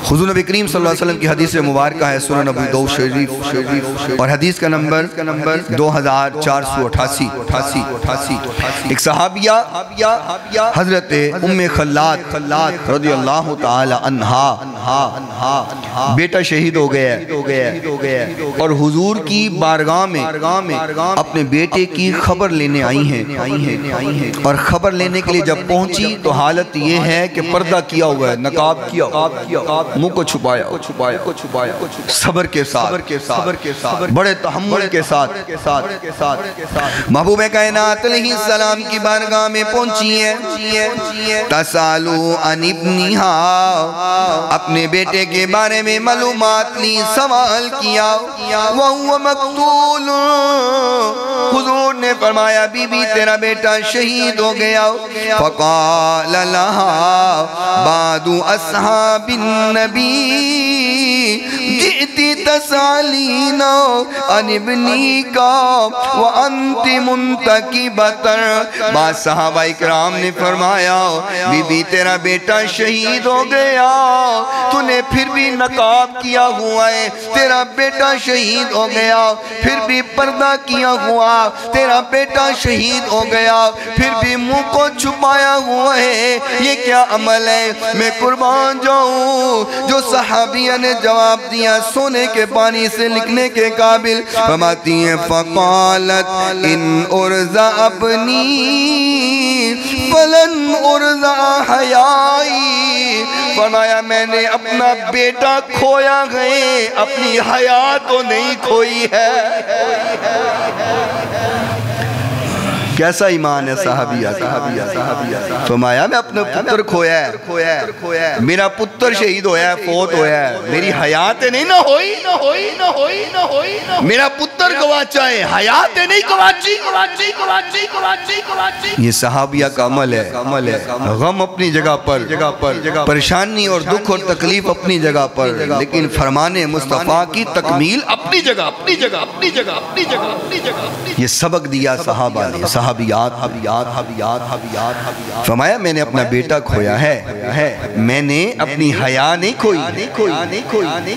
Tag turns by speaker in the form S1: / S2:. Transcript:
S1: حضور نبی کریم صلی اللہ علیہ وسلم کی حدیث مبارکہ ہے سنن ابو داؤد شریف اور حدیث کا نمبر 2488 ایک صحابیہ حضرت ام خلاد رضی اللہ تعالی عنہا بیٹا شہید ہو گیا اور حضور کی بارگاہ میں اپنے بیٹے کی خبر لینے آئی ہیں اور خبر لینے کے لیے جب پہنچی تو حالت یہ ہے کہ پردہ کیا ہوا ہے، نقاب کیا، منہ کو چھپایا، صبر کے ساتھ، بڑے تحمل کے ساتھ محبوب کائنات علیہ السلام کی بارگاہ میں پہنچی ہے۔ تسالو عن ابنہا، اپنے بیٹے کے بارے میں معلومات لی، سوال کیا، وَهُوَ مَقْتُولٌ، حضور نے فرمایا بی بی تیرا بیٹا شہید ہو گیا۔ فقال لها بعض اصحاب النبی جئت تسالین عن ابنیک وانت منتقبۃ، بعض صحابہ اکرام نے فرمایا بی بی تیرا بیٹا شہید ہو گیا، تو نے پھر بھی نقاب کیا ہوا ہے، تیرا بیٹا شہید ہو گیا، پھر بھی پردہ کیا ہوا، تیرا بیٹا شہید ہو گیا، پھر بھی منہ کو چھپایا ہوا ہے، یہ کیا عمل ہے؟ میں قربان جاؤں۔ جو صحابیہ نے جواب دیا سونے کے پانی سے لکھنے کے قابل، فرماتی ہیں فقالت ان ارزا اپنی فلن ارزا حیائی، فرمایا میں نے اپنا بیٹا کھویا گئے، اپنی حیا تو نہیں کھوئی ہے۔ کیسا ایمان ہے صحابیہ، فرمایا میں اپنا پتر کھویا ہے، میرا پتر شہید ہویا ہے، فوت ہویا ہے، میری حیات نہیں نہ ہوئی، میرا پتر گواچا ہے، حیات نہیں گواچی۔ یہ صحابیہ کا عمل ہے، غم اپنی جگہ پر، پریشانی اور دکھ اور تکلیف اپنی جگہ پر، لیکن فرمان مصطفیٰ کی تکمیل اپنی جگہ۔ یہ سبق دیا صحابہ نے، صحابیات، فرمایا میں نے اپنا بیٹا کھویا ہے، میں نے اپنی حیا نہیں کھوئی،